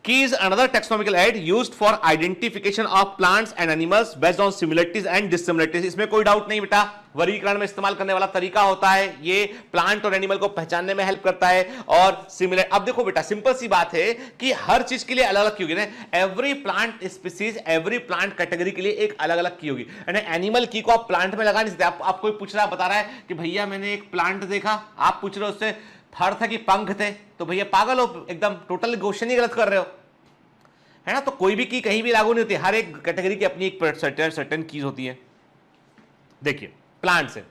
Key is another taxonomical aid used for identification of plants and animals based on similarities and dissimilarities। इसमें कोई डाउट नहीं बेटा, वर्गीकरण में इस्तेमाल करने वाला तरीका होता है, ये प्लांट और एनिमल को पहचानने में हेल्प करता है। और सिमिलर, अब देखो बेटा सिंपल सी बात है कि हर चीज के लिए अलग अलग की होगी ना, every plant species, every plant category के लिए एक अलग अलग की होगी। एनिमल की को आप प्लांट में लगा नहीं सकते। आप कोई पूछ रहा, बता रहा है कि भैया मैंने एक प्लांट देखा, आप पूछ रहे हो उससे फर था कि पंख थे, तो भैया पागल हो, एकदम टोटल क्वेश्चन ही गलत कर रहे हो, है ना? तो कोई भी की कहीं भी लागू नहीं होती, हर एक कैटेगरी की अपनी एक सर्टेन कीज होती है। देखिए प्लांट से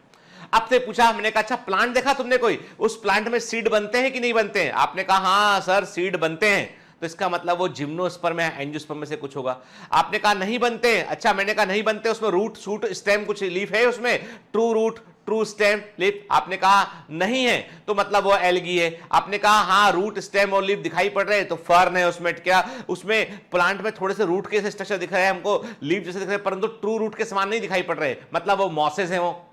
आपसे पूछा, मैंने कहा अच्छा प्लांट देखा तुमने कोई, उस प्लांट में सीड बनते हैं कि नहीं बनते हैं? आपने कहा हाँ सर सीड बनते हैं, तो इसका मतलब वो जिम्नोस्पर्म या एंजियोस्पर्म में से कुछ होगा। आपने कहा नहीं बनते, अच्छा मैंने कहा नहीं बनते, उसमें रूट, शूट, स्टेम, कुछ लीफ है उसमें, true root, true stem, leaf, आपने कहा नहीं है, तो मतलब वो एल्गी है। आपने कहा हाँ रूट, स्टेम और लीफ दिखाई पड़ रहे हैं, तो फर्न है उसमें। क्या उसमें प्लांट में थोड़े से रूट के स्ट्रक्चर दिख रहे हैं हमको, लीफ जैसे दिख रहे हैं, परंतु ट्रू रूट के समान नहीं दिखाई पड़ रहे, मतलब वो मॉसेस हैं वो,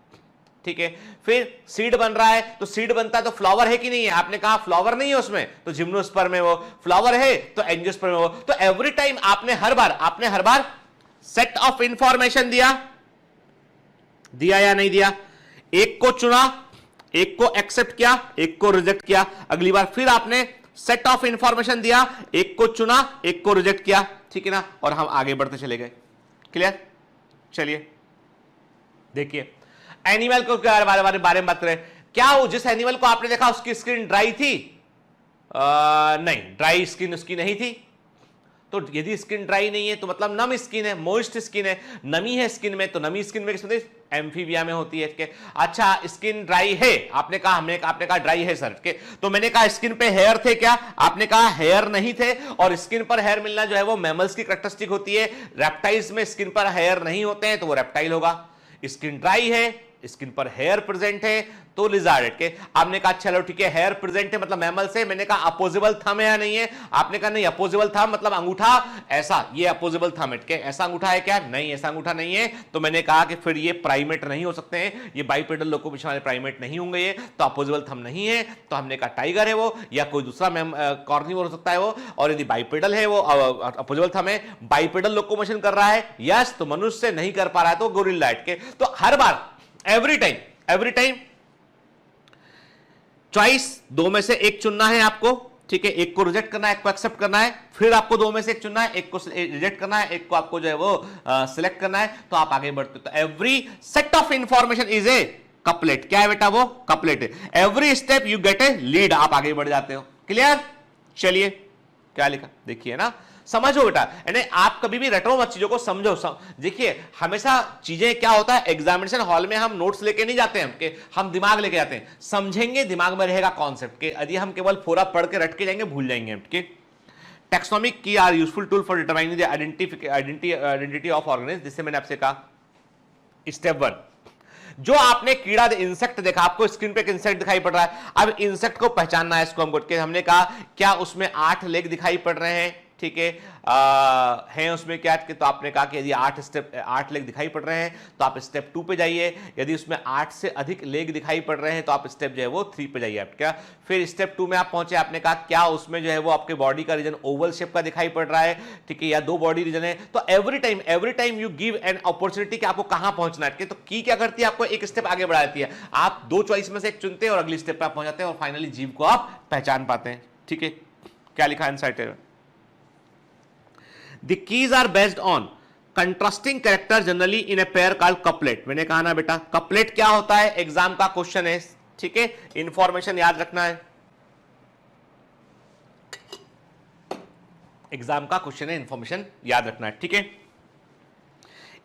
ठीक है। फिर सीड बन रहा है, तो सीड बनता है तो फ्लावर है कि नहीं है? आपने कहा फ्लावर नहीं है उसमें, तो जिम्नोस्पर्म है वो। फ्लावर है तो एंजियोस्पर्म है वो। तो एवरी टाइम आपने हर बार सेट ऑफ इंफॉर्मेशन दिया या नहीं दिया? एक को चुना, एक को एक्सेप्ट किया, एक को रिजेक्ट किया, अगली बार फिर आपने सेट ऑफ इंफॉर्मेशन दिया, एक को चुना, एक को रिजेक्ट किया, ठीक है ना? और हम आगे बढ़ते चले गए। क्लियर? चलिए देखिए एनिमल को बारे में बात करें। क्या वो जिस एनिमल को आपने देखा उसकी स्किन ड्राई थी? नहीं, ड्राई स्किन उसकी नहीं थी। तो यदि स्किन ड्राई नहीं है तो मतलब नम स्किन है, मोइस्ट स्किन है, नमी है स्किन में, तो नमी स्किन में किस में? एम्फीबिया में होती है। अच्छा स्किन ड्राई है, आपने कहा ड्राई है सर के, तो मैंने कहा स्किन पे हेयर थे क्या? आपने कहा हेयर नहीं थे। और स्किन पर हेयर मिलना जो है वो मैमल्स की कैरेक्टरिस्टिक होती है। रेप्टाइल्स में स्किन पर हेयर नहीं होते हैं तो वो रेप्टाइल होगा। स्किन ड्राई है, स्किन पर हेयर प्रेजेंट है, तो लिजार्ड के। आपने कहा चलो ठीक है हेयर प्रेजेंट है मतलब मैमल से। मैंने कहा अपोजिबल थंब है या नहीं है? आपने कहा नहीं, अपोजिबल थंब मतलब अंगूठा ऐसा, ये अपोजिबल थंब है, ऐसा अंगूठा है क्या? नहीं, ऐसा अंगूठा नहीं है। तो मैंने कहा कि फिर ये प्राइमेट नहीं हो सकते हैं, ये बाइपेडल लोकोमोशन वाले प्राइमेट नहीं होंगे ये, तो अपोजिबल थंब नहीं है। तो हमने कहा टाइगर है वो, या कोई दूसरा कॉर्निवोर हो सकता है वो। और यदि बाइपेडल है वो, अपोजिबल थंब है, बाइपेडल लोकोमोशन कर रहा है, यस, तो मनुष्य नहीं कर पा रहा है तो गोरिल्ला के। तो हर बार एवरी टाइम चॉइस दो में से एक चुनना है आपको, ठीक है? एक को रिजेक्ट करना है, एक को एक्सेप्ट करना है, फिर आपको दो में से एक चुनना है, एक को रिजेक्ट करना है, एक को आपको जो है वो सिलेक्ट करना है, तो आप आगे बढ़ते हो। तो every set of information is a couplet. क्या है बेटा? वो कपलेट है। Every step you get a lead, आप आगे बढ़ जाते हो। क्लियर? चलिए क्या लिखा देखिए ना, समझो बेटा, यानी आप कभी भी रटो मत, चीजों को समझो। देखिए हमेशा चीजें क्या होता है, एग्जामिनेशन हॉल में हम नोट्स लेके नहीं जाते हैं कि हम दिमाग लेके जाते हैं। समझेंगे, दिमाग में रहेगा कॉन्सेप्ट के। यदि हम केवल पूरा पढ़ के रट के जाएंगे भूल जाएंगे। Taxonomy key are useful tool for determining the identity of organism. जिससे मैंने आपसे कहा स्टेप 1, जो आपने कीड़ा इंसेक्ट देखा, आपको स्क्रीन पे एक इंसेक्ट दिखाई पड़ रहा है, अब इंसेक्ट को पहचानना है इसको हमको। हमने कहा क्या उसमें 8 लेग दिखाई पड़ रहे हैं, ठीक है? हैं उसमें क्या? तो आपने कहा कि यदि 8 लेग दिखाई पड़ रहे हैं तो आप स्टेप 2 पे जाइए। यदि उसमें 8 से अधिक लेग दिखाई पड़ रहे हैं तो आप स्टेप जो है वो 3 पे जाइए। आप क्या फिर स्टेप 2 में आप पहुंचे, आपने कहा क्या उसमें जो है वो आपके बॉडी का रीजन ओवल शेप का दिखाई पड़ रहा है, ठीक है, या 2 बॉडी रीजन है। तो every time you give an opportunity कि आपको कहां पहुंचना है। तो की क्या करती है, आपको एक स्टेप आगे बढ़ा देती है। आप 2 चॉइस में से एक चुनते हैं और अगली स्टेप पे आप पहुंच जाते हैं और फाइनली जीव को आप पहचान पाते हैं। ठीक है, क्या लिखा है इनसाइड है? The keys are based on contrasting character generally in a pair called couplet। मैंने कहा ना बेटा couplet क्या होता है, एग्जाम का क्वेश्चन है, ठीक है? इंफॉर्मेशन याद रखना है, एग्जाम का क्वेश्चन है, इंफॉर्मेशन याद रखना है, ठीक है?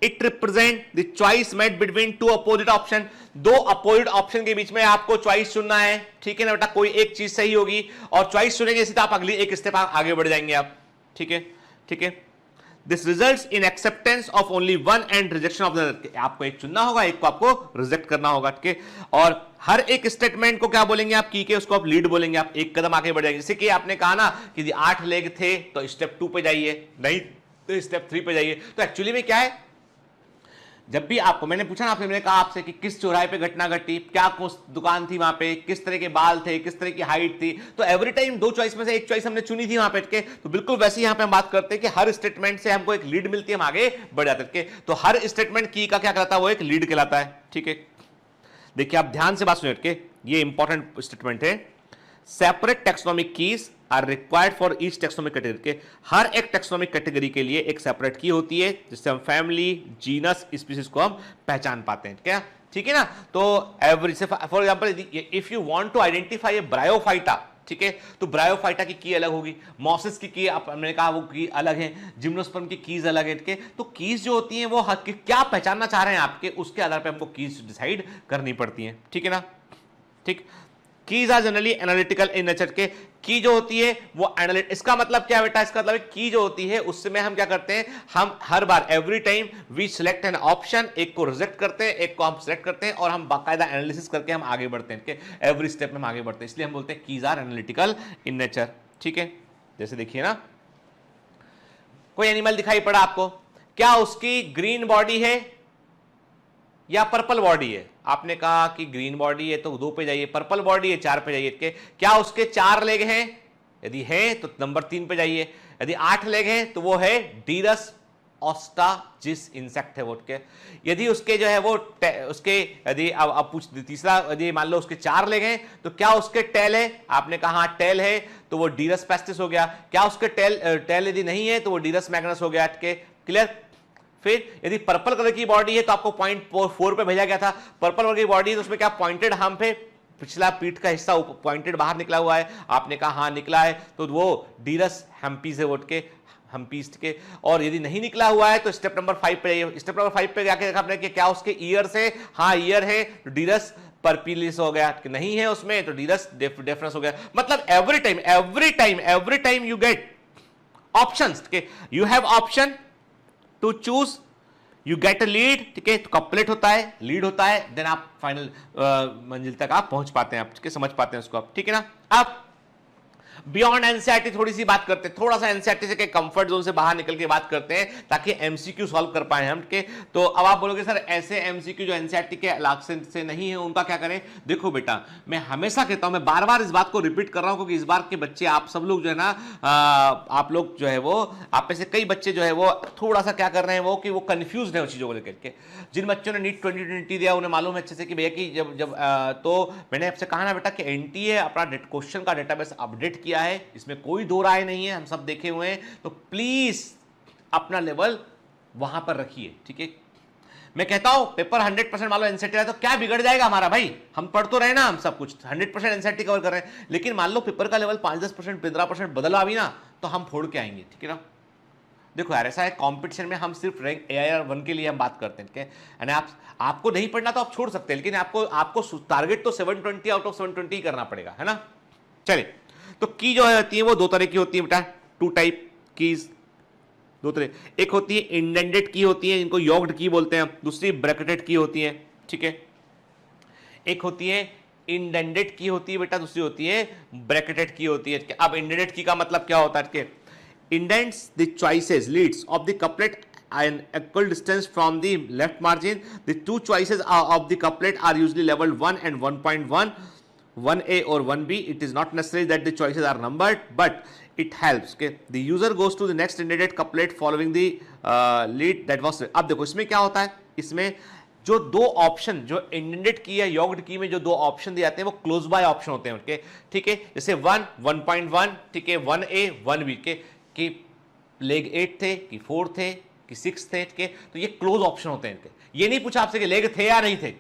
It represent the choice made between 2 opposite option. 2 opposite option के बीच में आपको चॉइस चुनना है, ठीक है ना बेटा? कोई एक चीज सही होगी और चॉइस चुनेंगे तो आप अगली एक स्टेप आगे बढ़ जाएंगे आप। ठीक है, ठीक है। This results in acceptance of only one and rejection of the, आपको एक चुनना होगा, एक को आपको रिजेक्ट करना होगा, ठीक है। और हर एक स्टेटमेंट को क्या बोलेंगे आप, की के उसको आप लीड बोलेंगे, आप एक कदम आगे बढ़ जाएंगे। जैसे कि आपने कहा ना कि 8 लेग थे तो स्टेप 2 पे जाइए, नहीं तो स्टेप 3 पे जाइए। तो एक्चुअली में क्या है, जब भी आपको मैंने पूछा ना, आपने मैंने कहा आपसे कि किस चौराहे पे घटना घटी, क्या दुकान थी वहां पे, किस तरह के बाल थे, किस तरह की हाइट थी, तो एवरी टाइम 2 चॉइस में से एक चॉइस हमने चुनी थी वहां पे के। तो बिल्कुल वैसे ही यहां पे हम बात करते हैं कि हर स्टेटमेंट से हमको एक लीड मिलती है, हम आगे बढ़ जाते हैं। तो हर स्टेटमेंट की का क्या कहलाता है, वो एक लीड कहलाता है, ठीक है। देखिए आप ध्यान से बात सुनिए के, ये इंपॉर्टेंट स्टेटमेंट है। Separate taxonomic keys are required for each taxonomic category के, हर एक टेक्सोनोमिक कैटेगरी के लिए एक सेपरेट की होती है, जिससे हम फैमिली, जीनस, स्पीसीज को हम पहचान पाते हैं, क्या ठीक है ना। तो एवरी से for example if you want to identify a bryophyta, ठीक है, तो ब्रायोफाइटा की अलग होगी, मॉसिस की मैंने कहा वो की अलग है, जिम्नोस्पर्म की कीज अलग है, ठीक है। तो कीज जो होती हैं वो क्या पहचानना चाह रहे हैं आपके, उसके आधार पर हमको कीज डिसाइड करनी पड़ती हैं, ठीक है ना, ठीक। Keys are generally analytical in nature के, की जो होती है वो एनालिट, इसका मतलब क्या बेटा, इसका मतलब की जो होती है उसमें हम क्या करते हैं, हम हर बार every time we select an option, एक को रिजेक्ट करते हैं, एक को हम सिलेक्ट करते हैं, और हम बाकायदा एनालिसिस करके हम आगे बढ़ते हैं, एवरी स्टेप में हम आगे बढ़ते हैं, इसलिए हम बोलते हैं keys are analytical in nature, ठीक है। जैसे देखिए ना, कोई एनिमल दिखाई पड़ा आपको, क्या उसकी ग्रीन बॉडी है या पर्पल बॉडी है, आपने कहा कि ग्रीन बॉडी है तो 2 पे जाइए, पर्पल बॉडी है 4 पे जाइए, क्या उसके 4 लेग हैं, यदि है तो नंबर 3 पे जाइए, यदि 8 लेग हैं तो वो है डीरस ऑस्ट्राजिस इंसेक्ट है वो, यदि उसके जो है वो उसके यदि अब पूछ तीसरा, यदि मान लो उसके 4 लेग हैं तो क्या उसके टेल है, आपने कहा हाँ टेल है तो वो डीरस पेस्टिस हो गया, क्या उसके टेल यदि नहीं है तो वो डीरस मैग्नस हो गया, क्लियर। फिर यदि पर्पल कलर की बॉडी है तो आपको पॉइंट 4 पे भेजा गया था, पर्पल कलर की बॉडी है तो उसमें क्या पॉइंटेड हम पे पिछला पीठ का हिस्सा पॉइंटेड बाहर निकला हुआ है, आपने कहा हाँ निकला है तो वो डीरस हेम्पीज है वोट के हम्पीस्ट के। और यदि नहीं निकला हुआ है तो स्टेप नंबर 5 पे जाइए, स्टेप नंबर 5 पे जाके देखा आपने कि क्या उसके ईयर्स है, हाँ ईयर है तो डीरस परपिलिस हो गया, कि नहीं है उसमें तो डीरस डेफरस हो गया। मतलब every time you get options, you have option to choose, you get a lead, ठीक है, तो कपलेट होता है, लीड होता है, देन आप फाइनल मंजिल तक आप पहुंच पाते हैं, आप ठीक है, समझ पाते हैं उसको आप, ठीक है ना। अब बियॉन्ड एनसीईआरटी थोड़ी सी बात करते हैं, थोड़ा सा एनसीईआरटी से कंफर्ट जोन से बाहर निकल के बात करते हैं ताकि एमसीक्यू सॉल्व कर पाए हम के। तो अब आप बोलोगे सर ऐसे एमसीक्यू जो एनसीईआरटी के अलग से नहीं है उनका क्या करें। देखो बेटा, मैं हमेशा कहता हूं, मैं बार बार इस बात को रिपीट कर रहा हूं क्योंकि इस बार के बच्चे आप सब लोग जो है ना, आप लोग जो है वो, आप में से कई बच्चे जो है वो थोड़ा सा क्या कर रहे हैं वो कि वो कंफ्यूज है उन चीजों को लेकर के। जिन बच्चों ने नीट 2020 दिया उन्हें मालूम है अच्छे से कि भैया कि जब तो मैंने आपसे कहा ना बेटा कि एनटीए अपना क्वेश्चन का डेटाबेस अपडेट किया है, इसमें कोई दो राय नहीं है, हम सब देखे हुए हैं, तो प्लीज अपना लेवल वहां पर रखिए, ठीक है। मैं कहता हूं पेपर 100% मान लो एनसीईआरटी है तो क्या बिगड़ जाएगा हमारा भाई, हम पढ़ तो रहे ना, हम सब कुछ 100% एनसीईआरटी कवर कर रहे हैं, लेकिन मान लो पेपर का लेवल 5-10%, 15% बदला भी ना तो हम फोड़ के आएंगे, ठीक है ना। देखो यार ऐसा है, कंपटीशन में हम सिर्फ रैंक AIR 1 के लिए हम बात करते हैं, यानी आपको नहीं पढ़ना तो आप छोड़ सकते हैं, लेकिन आपको टारगेट तो 720 आउट ऑफ 720 करना पड़ेगा, है ना। चलिए, तो की जो होती है वो 2 तरह की होती है बेटा, 2 टाइप कीज, 2 तरह, एक होती है इंडेंटेड की होती है, इनको योग्ड की बोलते हैं, दूसरी ब्रैकेटेड की होती है, ठीक है। एक होती है इंडेंटेड की होती है बेटा, दूसरी होती है ब्रैकेटेड की होती है। अब इंडेंटेड की का मतलब क्या होता है कि indents the choices leads of the couplet an equal distance from the left margin. The 2 choices of the couplet are usually labeled 1 and 1.1, 1A or 1B. It is not necessary that the choices are numbered, but it helps. Okay, the user goes to the next indented couplet following the lead that was. अब देखो इसमें क्या होता है, इसमें जो 2 option जो indented की या योग्ड की में जो 2 ऑप्शन दिए जाते हैं वो क्लोज बाय ऑप्शन होते हैं उनके, ठीक है। जैसे 1, 1.1, ठीक है, 1A, 1B के कि लेग 8 थे कि 4 थे कि 6 थे के, तो ये क्लोज ऑप्शन होते हैं इनके। ये नहीं पूछा आपसे कि लेग थे या नहीं थे,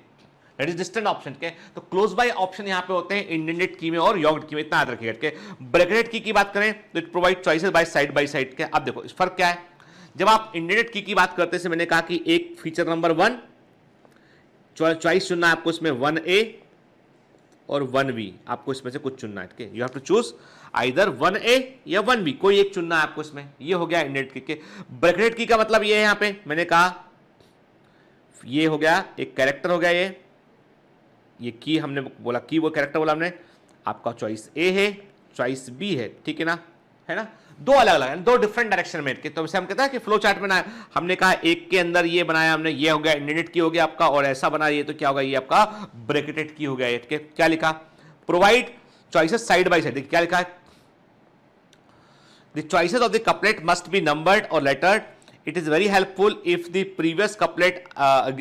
दैट इज डिस्टेंट ऑप्शन के। तो क्लोज बाय ऑप्शन यहां पे होते हैं इंडेंटेड की में और योग्ड की में, इतना याद रखिएगा के। ब्रैकेटेड की बात करें तो it provide choices by side के। अब देखो इस फर्क क्या है, जब आप इंडेंटेड की बात करते हैं, मैंने कहा कि एक फीचर नंबर 1 चॉइस चुनना है आपको, इसमें 1A और 1B आपको इसमें से कुछ चुनना है, you have to choose. Either 1A या 1B, कोई एक चुनना है आपको इसमें। ये हो गया इंडेंटेड की के। ब्रैकेटेड की का मतलब ये है, यहां पे मैंने कहा ये हो गया एक कैरेक्टर हो गया, ये की हमने बोला, की वो कैरेक्टर बोला हमने। आपका चॉइस ए है, चॉइस बी है, ठीक है ना, दो अलग अलग, दो डिफरेंट डायरेक्शन में के। तो इसे हम कहते हैं कि फ्लो चार्ट में हमने कहा एक के अंदर ये बनाया हमने, ये हो गया इंडेंटेड की हो गया आपका, और ऐसा बना ये तो क्या होगा, ये आपका ब्रैकेटेड की हो गया। के क्या लिखा, provide choices side by side, क्या लिखा है, the choices of the couplet must be numbered और lettered. It is very helpful if the previous couplet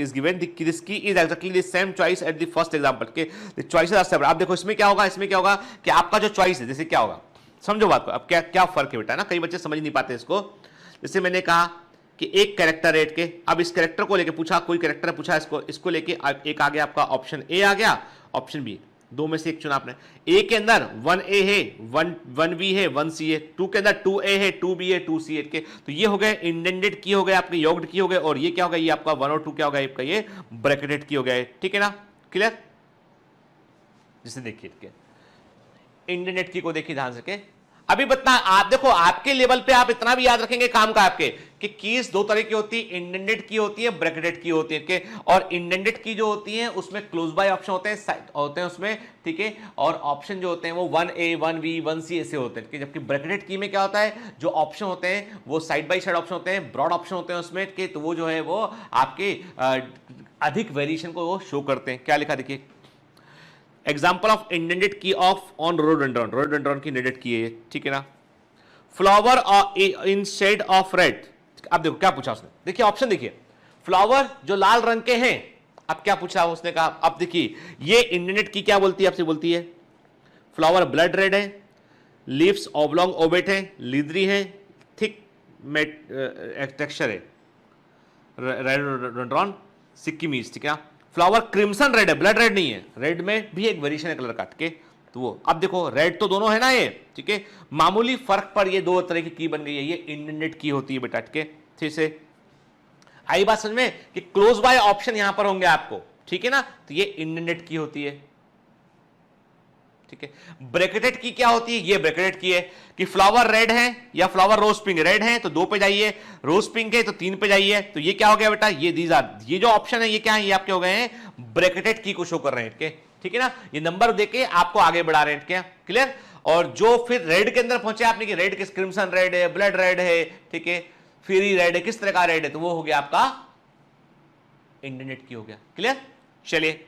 is given. This key is exactly the same choice at the first example. के the choices are separate. आप देखो इसमें क्या होगा, इसमें क्या होगा कि आपका जो चॉइस है, जैसे क्या होगा, समझो बात को। अब क्या क्या फर्क है बेटा ना, कई बच्चे समझ नहीं पाते इसको। जैसे मैंने कहा कि एक कैरेक्टर रेट के, अब इस कैरेक्टर को लेके पूछा, कोई कैरेक्टर पूछा, इसको लेके एक आ गया आपका ऑप्शन ए आ गया, ऑप्शन बी, दो में से एक चुना आपने। ए के अंदर 1A है, 1B है, 1C है, 2 के अंदर 2A है, 2B है, 2C है के। तो ये हो गए इंडेंटेड की हो गए, आपके योग्ड की हो गए, और ये क्या हो गया, ये आपका 1 और 2 क्या हो गया, आपका ये ब्रैकेटेड की हो गया, ठीक है ना, क्लियर। जिसे देखिए इंडेंटेड की को देखिए ध्यान से। अभी बता, आप देखो आपके लेवल पे आप इतना भी याद रखेंगे काम का आपके कि कीज दो तरह की होती है, इंडेंटेड की होती है, ब्रैकेटेड की होती है के। और इंडेंटेड की जो होती है उसमें क्लोज बाय ऑप्शन होते हैं उसमें, ठीक है, और ऑप्शन जो होते हैं वो 1A 1B 1C ऐसे होते हैं। जबकि ब्रैकेटेड की में क्या होता है, जो ऑप्शन होते हैं वो साइड बाय साइड ऑप्शन होते हैं, ब्रॉड ऑप्शन होते हैं उसमें के, तो वो जो है वो आपके अधिक वेरिएशन को वो शो करते हैं। क्या लिखा देखिए, example of indented key of on rhododendron की इंडेंटेड की है, ठीक है ना। Flower in shade of red, अब देखो क्या पूछा उसने, देखिए ऑप्शन देखिए, फ्लावर जो लाल रंग के हैं, अब क्या पूछा उसने कहा, अब देखिए ये इंडेंटेड की क्या बोलती है, आपसे बोलती है फ्लावर ब्लड रेड है, लीव्स ऑब्लॉन्ग ओवेट है, लीदरी है, थिक टेक्सचर है, रेडोडेंड्रॉन सिक्किमीज, ठीक है। फ्लावर क्रिम्सन रेड है, ब्लड रेड नहीं है, रेड में भी एक वेरिएशन है कलर काट के, तो वो अब देखो रेड तो दोनों है ना ये, ठीक है, मामूली फर्क पर ये दो तरह की बन गई है, ये इंडेंटेड की होती है बेटा, ठीक है। ठीक से आई बात समझ में कि क्लोज बाय ऑप्शन यहां पर होंगे आपको, ठीक है ना, तो ये इंडेंटेड की होती है, ठीक है। ब्रैकेटेड की क्या होती है, ये ब्रैकेटेड की है कि फ्लावर रेड है या फ्लावर रोज पिंक, रेड है तो 2 पे जाइए, रोज पिंक है तो 3 पे जाइए, तो ये क्या हो गया बेटा, ये जो ऑप्शन है ये क्या है, ये आपके हो गए हैं ब्रैकेटेड की को शो कर रहे हैं, ठीक है ना। ये नंबर देके आपको आगे बढ़ा रहे हैं, क्या क्लियर। और जो फिर रेड के अंदर पहुंचे आपने कि रेड किस, क्रिम्सन रेड है, ब्लड रेड है, ठीक है, फ्यूरी रेड है, किस तरह का रेड है, तो वो हो गया आपका इंडेंटेड की हो गया, क्लियर। चलिए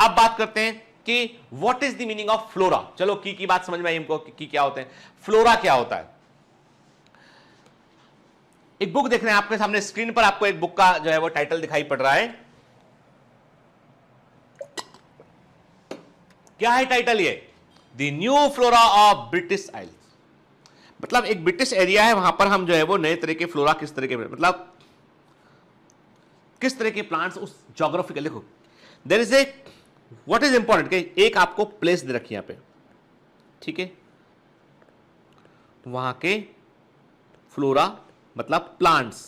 अब बात करते हैं कि what is the meaning of flora. चलो की बात समझ में आई हमको कि क्या होते हैं, फ्लोरा क्या होता है। एक बुक देख रहे हैं आपके सामने स्क्रीन पर, आपको एक बुक का जो है वो टाइटल दिखाई पड़ रहा है, क्या है टाइटल, ये the new flora of British Isles. मतलब एक ब्रिटिश एरिया है, वहां पर हम जो है वो नए तरह के फ्लोरा, किस तरह के, मतलब किस तरह के प्लांट्स उस ज्योग्राफिकल, देखो there is a what is important कि एक आपको प्लेस दे रखी यहां पे, ठीक है, वहां के फ्लोरा मतलब प्लांट्स,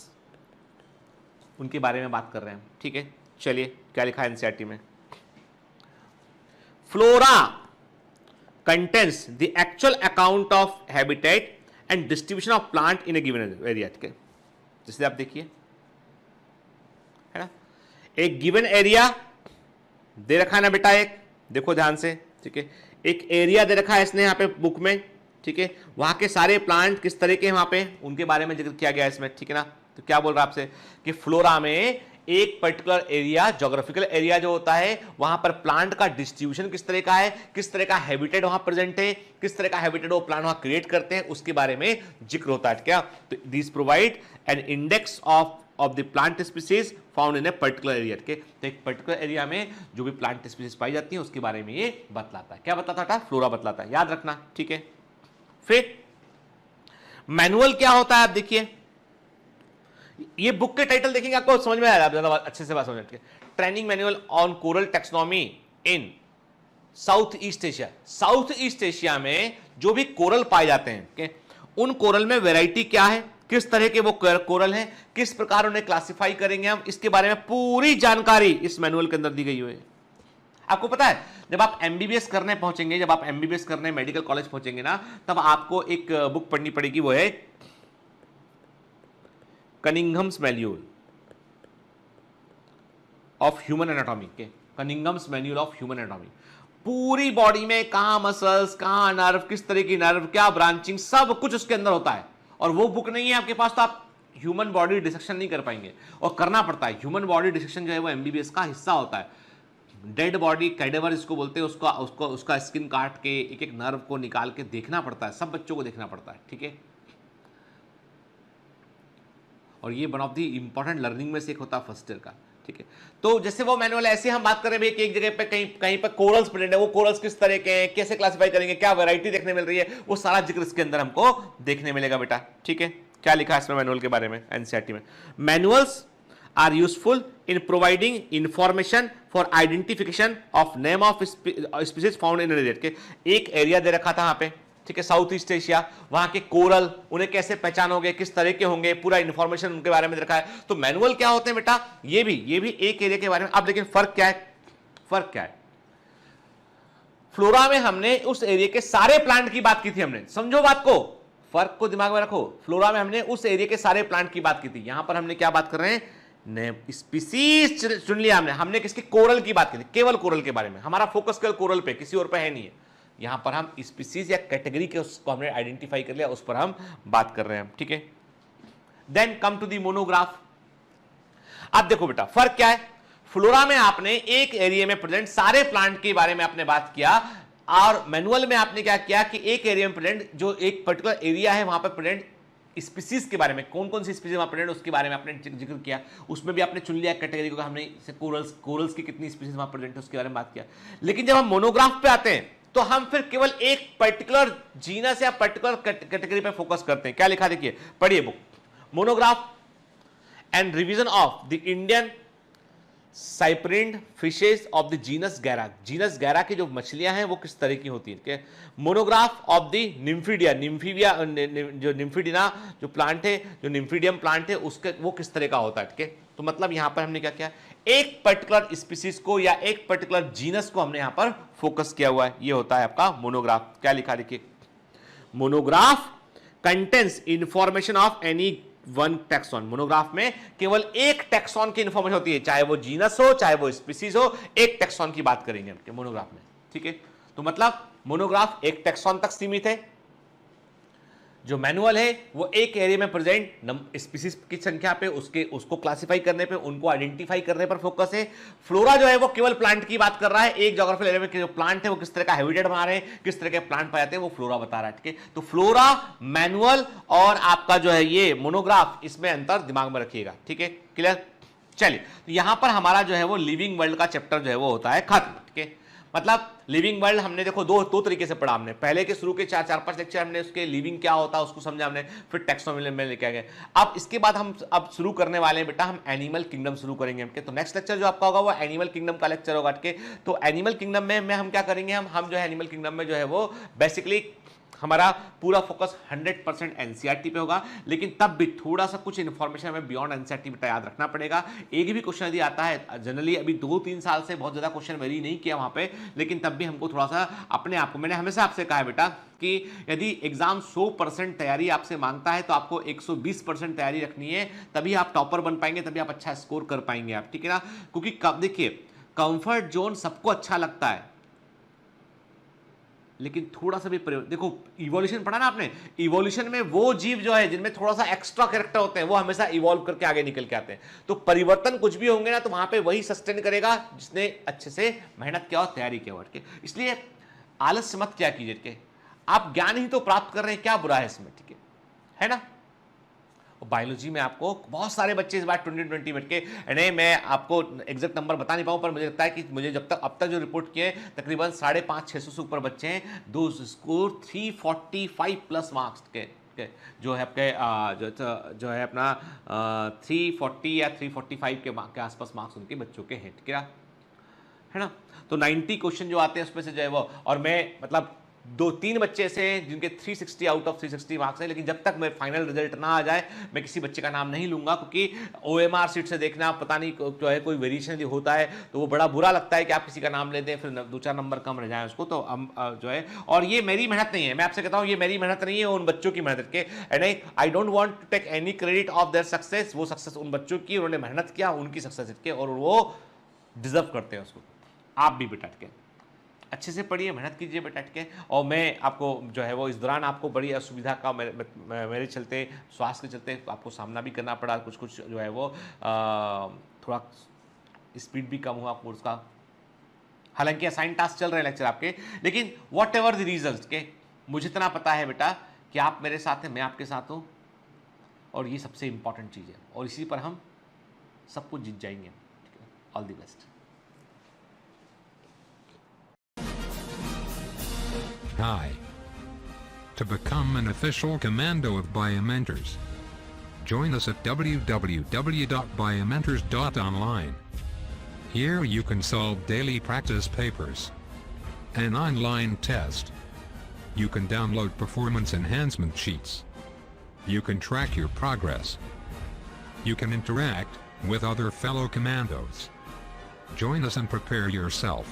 उनके बारे में बात कर रहे हैं, ठीक है। चलिए क्या लिखा है एनसीईआरटी में, flora contains the actual account of habitat and distribution of plant in A given area, ठीक है। जैसे आप देखिए है ना, एक गिवन एरिया दे रखा है ना बेटा, एक देखो ध्यान से, ठीक है, एक एरिया दे रखा है इसने यहाँ पे बुक में, ठीक है, वहां के सारे प्लांट किस तरह के हैं वहां पे, उनके बारे में जिक्र किया गया है इसमें, ठीक है ना। तो क्या बोल रहा है आपसे कि फ्लोरा में एक पर्टिकुलर एरिया, ज्योग्राफिकल एरिया जो होता है, वहां पर प्लांट का डिस्ट्रीब्यूशन किस तरह का है, किस तरह का हैबिटेट वहां प्रेजेंट है, किस तरह का हैबिटेट वो प्लांट वहां क्रिएट करते हैं, उसके बारे में जिक्र होता है, क्या। तो this provide an index of the plant species found in a particular area, के। तो एक पर्टिकुलर एरिया में जो भी प्लांट स्पीसीज पाई जाती है उसके बारे में ये बतलाता है, क्या बतलाता था, फ्लोरा बतलाता है, याद रखना, ठीक है। फिर मैनुअल क्या होता है, आप देखिए ये बुक के टाइटल देखेंगे आपको समझ में आ रहा है, ज्यादा अच्छे से बात समझ में, training manual on coral taxonomy in south east Asia. South east Asia में जो भी कोरल पाए जाते हैं, उन कोरल में वैरायटी क्या है, किस तरह के वो कोरल हैं, किस प्रकार उन्हें क्लासिफाई करेंगे हम, इसके बारे में पूरी जानकारी इस मैनुअल के अंदर दी गई है। आपको पता है जब आप एमबीबीएस करने पहुंचेंगे, जब आप एमबीबीएस करने मेडिकल कॉलेज पहुंचेंगे ना, तब आपको एक बुक पढ़नी पड़ेगी, वो है कनिंघम्स मैन्यूल ऑफ ह्यूमन एनाटॉमी के, कनिंघम्स मैन्यूल ऑफ ह्यूमन एनाटॉमी। पूरी बॉडी में कहां मसल्स, कहां नर्व, किस तरह की नर्व, क्या ब्रांचिंग, सब कुछ उसके अंदर होता है। और वो बुक नहीं है आपके पास तो आप ह्यूमन बॉडी डिसेक्शन नहीं कर पाएंगे, और करना पड़ता है। ह्यूमन बॉडी डिसेक्शन जो है वो एमबीबीएस का हिस्सा होता है। डेड बॉडी, कैडेवर इसको बोलते हैं, उसका स्किन काट के एक एक नर्व को निकाल के देखना पड़ता है, सब बच्चों को देखना पड़ता है, ठीक है। और ये one of the important learning में से एक होता है फर्स्ट ईयर का, ठीक है। तो जैसे वो मैनुअल, ऐसे हम बात करें भाई कि एक जगह पे कहीं पर कोरल्स प्रेजेंट है, वो कोरल्स किस तरह के हैं, कैसे क्लासिफाई करेंगे, क्या वैरायटी देखने मिल रही है, वो सारा जिक्र इसके अंदर हमको देखने मिलेगा बेटा, ठीक है। क्या लिखा है इसमें मैनुअल के बारे में एनसीईआरटी में? Manuals are useful in providing information for identification of name of species found in area के। एक एरिया दे रखा था यहाँ पे, ठीक है, साउथ ईस्ट एशिया, वहां के कोरल, उन्हें कैसे पहचानोगे, किस तरह के होंगे, पूरा इंफॉर्मेशन उनके बारे में दे रखा है। तो मैनुअल क्या होते हैं बेटा, ये भी एक एरिया के बारे में। अब लेकिन फर्क क्या है, फर्क क्या है? फ्लोरा में हमने उस एरिया के सारे प्लांट की बात की थी, हमने, समझो बात को, फर्क को दिमाग में रखो। फ्लोरा में हमने उस एरिया के सारे प्लांट की बात की थी, यहां पर हमने क्या बात कर रहे हैं, स्पीसीज चुन लिया हमने किसके, कोरल की बात की थी, केवल कोरल के बारे में। हमारा फोकस केवल कोरल पे, किसी और पे है नहीं है। यहां पर हम स्पीसीज या कैटेगरी के उसको हमने आइडेंटिफाई कर लिया, उस पर हम बात कर रहे हैं, ठीक है। Then come to the monograph. अब देखो बेटा फर्क क्या है, फ्लोरा में आपने एक एरिया में प्रेजेंट सारे प्लांट के बारे में आपने बात किया, और मैनुअल में आपने क्या किया कि एक एरिया में प्रेजेंट जो एक पर्टिकुलर एरिया है वहां पर प्रेजेंट स्पीसीज के बारे में, कौन कौन सी स्पीसीज वहां प्रेजेंट उसके बारे में आपने जिक्र किया। उसमें भी आपने चुन लिया कैटेगरी को, हमने कोरल्स की कितनी स्पीसीज वहां प्रेजेंट है उसके बारे में बात किया। लेकिन जब हम मोनोग्राफ पे आते हैं तो हम फिर केवल एक पर्टिकुलर जीनस या पर्टिकुलर कैटेगरी पे फोकस करते हैं। क्या लिखा देखिए, पढ़िए book, monograph and revision of the Indian cyprinid fishes of the genus Garra. Genus Garra की जो मछलियां हैं वो किस तरह की होती है। मोनोग्राफ ऑफ द निम्फिडिया, जो निम्फिडिना जो प्लांट है, जो निम्फिडियम प्लांट है, उसके वो किस तरह का होता है, ठीक है। तो मतलब यहां पर हमने क्या किया, एक पर्टिकुलर स्पीसीज को या एक पर्टिकुलर जीनस को हमने यहां पर फोकस किया हुआ है, ये होता है आपका मोनोग्राफ। क्या लिखा देखिए, monograph contains information of any one taxon. Monograph में केवल एक टैक्सॉन की इंफॉर्मेशन होती है, चाहे वो जीनस हो चाहे वो स्पीसीज हो, एक टैक्सॉन की बात करेंगे हम मोनोग्राफ में, ठीक है। तो मतलब मोनोग्राफ एक टैक्सॉन तक सीमित है, जो मैनुअल है वो एक एरिया में प्रेजेंट स्पीसीज की संख्या पे, उसको क्लासिफाई करने पे, उनको आइडेंटिफाई करने पर फोकस है। फ्लोरा जो है वो केवल प्लांट की बात कर रहा है, एक ज्योग्राफिकल एरिया में जो प्लांट है वो किस तरह का हैबिटेट बना रहे हैं, किस तरह के प्लांट पाए जाते हैं, वो फ्लोरा बता रहा है, ठीक है। तो फ्लोरा, मैनुअल और आपका जो है ये मोनोग्राफ, इसमें अंतर दिमाग में रखिएगा, ठीक है, क्लियर। चलिए, तो यहां पर हमारा जो है वो लिविंग वर्ल्ड का चैप्टर जो है वो होता है खत्म, ठीक है। मतलब लिविंग वर्ल्ड हमने देखो दो तरीके से पढ़ा हमने, पहले के शुरू के 4-5 लेक्चर हमने उसके लिविंग क्या होता है उसको समझा हमने, फिर टैक्सोनॉमी में लेके गए। अब इसके बाद हम अब शुरू करने वाले हैं बेटा, हम एनिमल किंगडम शुरू करेंगे हमके। तो नेक्स्ट लेक्चर जो आपका होगा वो एनिमल किंगडम का लेक्चर होगा, ठीक है। तो एनिमल किंगडम में हम क्या करेंगे, हम जो है एनिमल किंगडम में जो है वो बेसिकली हमारा पूरा फोकस 100% एनसीईआरटी पे होगा, लेकिन तब भी थोड़ा सा कुछ इंफॉर्मेशन हमें बियॉन्ड एनसीईआरटी बेटा याद रखना पड़ेगा। एक भी क्वेश्चन यदि आता है, जनरली अभी 2-3 साल से बहुत ज्यादा क्वेश्चन वेरी नहीं किया वहां पे, लेकिन तब भी हमको थोड़ा सा अपने आप को, मैंने हमेशा आपसे कहा है बेटा कि यदि एग्जाम 100% तैयारी आपसे मांगता है तो आपको 120% तैयारी रखनी है, तभी आप टॉपर बन पाएंगे, तभी आप अच्छा स्कोर कर पाएंगे आप, ठीक है ना। क्योंकि देखिए कंफर्ट जोन सबको अच्छा लगता है, लेकिन थोड़ा सा भी देखो, इवोल्यूशन पढ़ा ना आपने, इवोल्यूशन में वो जीव जो है जिनमें थोड़ा सा एक्स्ट्रा कैरेक्टर होते हैं वो हमेशा इवॉल्व करके आगे निकल के आते हैं। तो परिवर्तन कुछ भी होंगे ना तो वहां पे वही सस्टेन करेगा जिसने अच्छे से मेहनत किया और तैयारी किया, इसलिए आलस्य मत क्या कीजिए, आप ज्ञान ही तो प्राप्त कर रहे हैं, क्या बुरा है इसमें, ठीक है ना। बायोलॉजी में आपको बहुत सारे बच्चे इस बार 2020 में के, नहीं मैं आपको एग्जैक्ट नंबर बता नहीं पाऊँ, पर मुझे लगता है कि मुझे जब तक अब तक जो रिपोर्ट किए तकरीबन 550-600 से ऊपर बच्चे हैं, दो स्कोर 345+ मार्क्स के जो है आपके जो है अपना 340 या 345 के आसपास मार्क्स उनके बच्चों के हैं, ठीक है ना। तो 90 क्वेश्चन जो आते हैं उसमें से जो है वो, और मैं मतलब 2-3 बच्चे ऐसे हैं जिनके 360 आउट ऑफ 360 मार्क्स हैं, लेकिन जब तक मैं फाइनल रिजल्ट ना आ जाए मैं किसी बच्चे का नाम नहीं लूंगा, क्योंकि OMR सीट से देखना पता नहीं जो है कोई वेरिएशन जो होता है तो वो बड़ा बुरा लगता है कि आप किसी का नाम ले दें फिर 2-4 नंबर कम रह जाए उसको, तो हम जो है, और ये मेरी मेहनत नहीं है, मैं आपसे कहता हूँ ये मेरी मेहनत नहीं है, उन बच्चों की मेहनत के, and I don't want to take any credit of their success. वो सक्सेस उन बच्चों की, उन्होंने मेहनत किया, उनकी सक्सेस के, और वो डिजर्व करते हैं उसको। आप भी बेटा के अच्छे से पढ़िए, मेहनत कीजिए बेटा के, और मैं आपको जो है वो इस दौरान आपको बड़ी असुविधा का मेरे चलते, स्वास्थ्य के चलते आपको सामना भी करना पड़ा, कुछ जो है वो थोड़ा स्पीड भी कम हुआ कोर्स का, हालांकि असाइन टास्क चल रहे हैं लेक्चर आपके, लेकिन वॉट एवर द रीजंस के, मुझे इतना पता है बेटा कि आप मेरे साथ हैं, मैं आपके साथ हूँ, और ये सबसे इंपॉर्टेंट चीज़ है, और इसी पर हम सब कुछ जीत जाएंगे। All the best. Hi. To become an official commando of Biomentors, join us at www.biomentors.online. Here you can solve daily practice papers, an online test. You can download performance enhancement sheets. You can track your progress. You can interact with other fellow commandos. Join us and prepare yourself.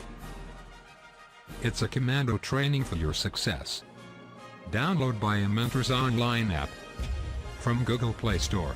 It's a commando training for your success. Download Biomentors online app from Google Play Store.